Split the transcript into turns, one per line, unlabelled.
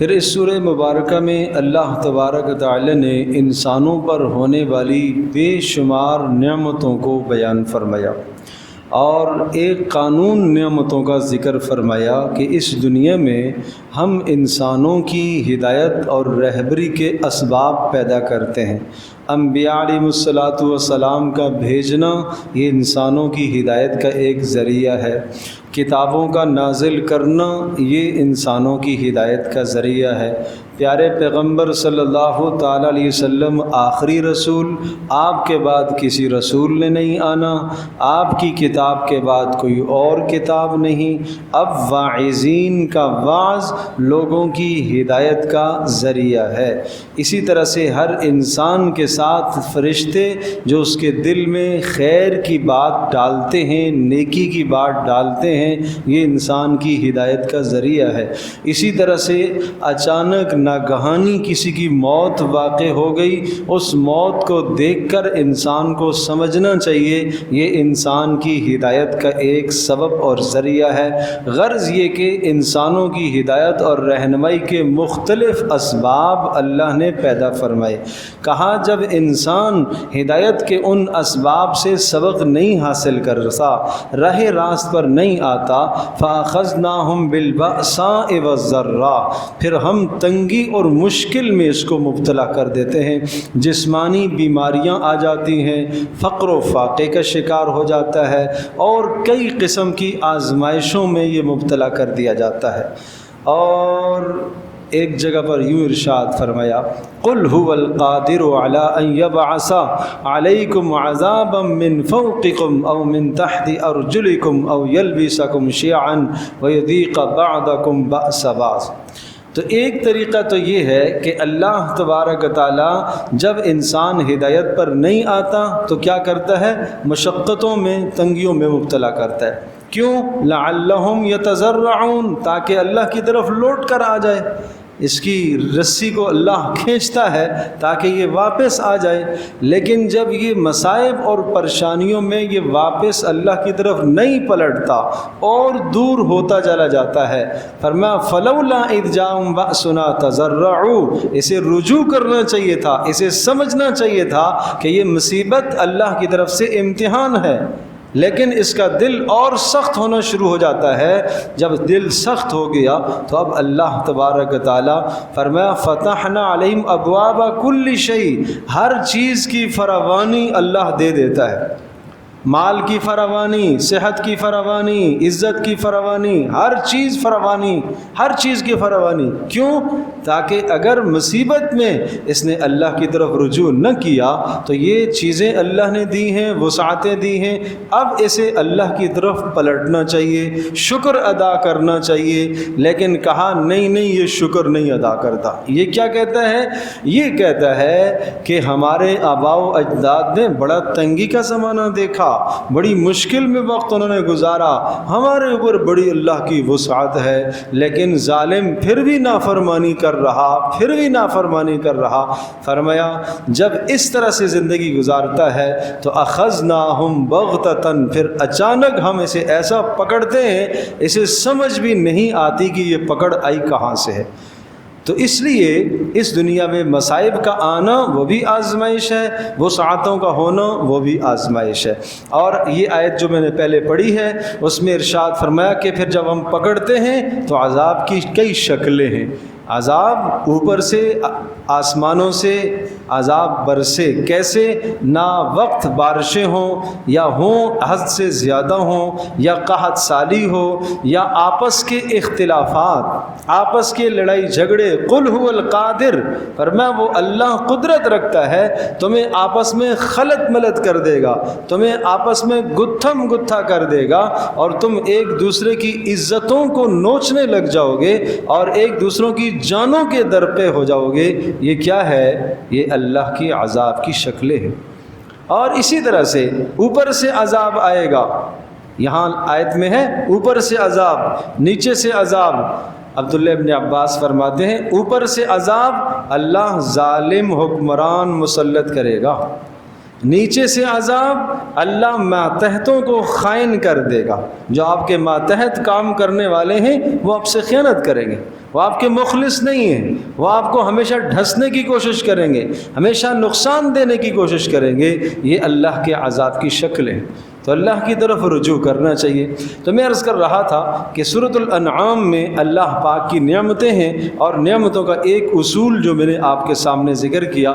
پھر اس سورہ مبارکہ میں اللہ تبارک و تعالی نے انسانوں پر ہونے والی بے شمار نعمتوں کو بیان فرمایا اور ایک قانون نعمتوں کا ذکر فرمایا کہ اس دنیا میں ہم انسانوں کی ہدایت اور رہبری کے اسباب پیدا کرتے ہیں۔ انبیاء علیہ الصلاۃ والسلام کا بھیجنا یہ انسانوں کی ہدایت کا ایک ذریعہ ہے، کتابوں کا نازل کرنا یہ انسانوں کی ہدایت کا ذریعہ ہے۔ پیارے پیغمبر صلی اللہ تعالیٰ علیہ وسلم آخری رسول، آپ کے بعد کسی رسول نے نہیں آنا، آپ کی کتاب کے بعد کوئی اور کتاب نہیں۔ اب واعظین کا وعظ لوگوں کی ہدایت کا ذریعہ ہے۔ اسی طرح سے ہر انسان کے ساتھ فرشتے جو اس کے دل میں خیر کی بات ڈالتے ہیں، نیکی کی بات ڈالتے ہیں، یہ انسان کی ہدایت کا ذریعہ ہے۔ اسی طرح سے اچانک ناگہانی کسی کی موت واقع ہو گئی، اس موت کو دیکھ کر انسان کو سمجھنا چاہیے یہ انسان کی ہدایت کا ایک سبب اور ذریعہ ہے۔ غرض یہ کہ انسانوں کی ہدایت اور رہنمائی کے مختلف اسباب اللہ نے پیدا فرمائے۔ کہا جب انسان ہدایت کے ان اسباب سے سبق نہیں حاصل کرتا، راہ راست پر نہیں آتا، فَأَخَذْنَاهُمْ بِالْبَأْسَاءِ وَالضَّرَّاءِ، پھر ہم تنگی اور مشکل میں اس کو مبتلا کر دیتے ہیں۔ جسمانی بیماریاں آ جاتی ہیں، فقر و فاقے کا شکار ہو جاتا ہے، اور کئی قسم کی آزمائشوں میں یہ مبتلا کر دیا جاتا ہے۔ اور ایک جگہ پر یوں ارشاد فرمایا، قُلْ هُوَ الْقَادِرُ عَلَىٰ أَن يَبْعَثَ عَلَيْكُمْ عَذَابًا مِّن فَوْقِكُمْ أَوْ مِن تَحْتِ أَرْجُلِكُمْ أَوْ يَلْبِسَكُمْ شِيَعًا وَيُذِيقَ بَعْضَكُمْ بَأْسَ بَعْضٍ۔ تو ایک طریقہ تو یہ ہے کہ اللہ تبارک و تعالیٰ جب انسان ہدایت پر نہیں آتا تو کیا کرتا ہے؟ مشقتوں میں، تنگیوں میں مبتلا کرتا ہے۔ کیوں؟ لعلہم یتضرعون، تاکہ اللہ کی طرف لوٹ کر آ جائے۔ اس کی رسی کو اللہ کھینچتا ہے تاکہ یہ واپس آ جائے، لیکن جب یہ مصائب اور پریشانیوں میں یہ واپس اللہ کی طرف نہیں پلٹتا اور دور ہوتا چلا جاتا ہے، فرمایا فلولا اذ جاءہم بأسنا تضرعوا، اسے رجوع کرنا چاہیے تھا، اسے سمجھنا چاہیے تھا کہ یہ مصیبت اللہ کی طرف سے امتحان ہے، لیکن اس کا دل اور سخت ہونا شروع ہو جاتا ہے۔ جب دل سخت ہو گیا تو اب اللہ تبارک و تعالیٰ فرمایا فتحنا علیہم ابواب کل شیء، ہر چیز کی فراوانی اللہ دے دیتا ہے، مال کی فراوانی، صحت کی فراوانی، عزت کی فراوانی، ہر چیز فراوانی، ہر چیز کی فراوانی۔ کیوں؟ تاکہ اگر مصیبت میں اس نے اللہ کی طرف رجوع نہ کیا تو یہ چیزیں اللہ نے دی ہیں، وسعتیں دی ہیں، اب اسے اللہ کی طرف پلٹنا چاہیے، شکر ادا کرنا چاہیے، لیکن کہا نہیں یہ شکر نہیں ادا کرتا۔ یہ کیا کہتا ہے؟ یہ کہتا ہے کہ ہمارے آباء و اجداد نے بڑا تنگی کا زمانہ دیکھا، بڑی مشکل میں وقت انہوں نے گزارا، ہمارے اوپر بڑی اللہ کی وسعت ہے، لیکن ظالم پھر بھی نافرمانی کر رہا۔ فرمایا جب اس طرح سے زندگی گزارتا ہے تو اخذناہم بغتۃ، پھر اچانک ہم اسے ایسا پکڑتے ہیں اسے سمجھ بھی نہیں آتی کہ یہ پکڑ آئی کہاں سے ہے۔ تو اس لیے اس دنیا میں مصائب کا آنا وہ بھی آزمائش ہے، وسعتوں کا ہونا وہ بھی آزمائش ہے۔ اور یہ آیت جو میں نے پہلے پڑھی ہے اس میں ارشاد فرمایا کہ پھر جب ہم پکڑتے ہیں تو عذاب کی کئی شکلیں ہیں۔ عذاب اوپر سے آسمانوں سے عذاب برسے، کیسے؟ نا وقت بارشیں ہوں یا ہوں حد سے زیادہ ہوں، یا قحط سالی ہو، یا آپس کے اختلافات، آپس کے لڑائی جھگڑے۔ قل هو القادر، فرمایا وہ اللہ قدرت رکھتا ہے، تمہیں آپس میں خلط ملط کر دے گا، تمہیں آپس میں گتھم گتھا کر دے گا، اور تم ایک دوسرے کی عزتوں کو نوچنے لگ جاؤ گے اور ایک دوسروں کی جانوں کے در پہ ہو جاؤ گے۔ یہ کیا ہے؟ یہ اللہ کی عذاب کی شکلیں ہیں۔ اور اسی طرح سے اوپر سے عذاب آئے گا، یہاں آیت میں ہے اوپر سے عذاب، نیچے سے عذاب۔ عبداللہ ابن عباس فرماتے ہیں اوپر سے عذاب اللہ ظالم حکمران مسلط کرے گا، نیچے سے عذاب، اللہ ماتحتوں کو خائن کر دے گا۔ جو آپ کے ماتحت کام کرنے والے ہیں وہ آپ سے خیانت کریں گے، وہ آپ کے مخلص نہیں ہیں، وہ آپ کو ہمیشہ ڈھسنے کی کوشش کریں گے، ہمیشہ نقصان دینے کی کوشش کریں گے۔ یہ اللہ کے عذاب کی شکل ہے، تو اللہ کی طرف رجوع کرنا چاہیے۔ تو میں عرض کر رہا تھا کہ سورۃ الانعام میں اللہ پاک کی نعمتیں ہیں، اور نعمتوں کا ایک اصول جو میں نے آپ کے سامنے ذکر کیا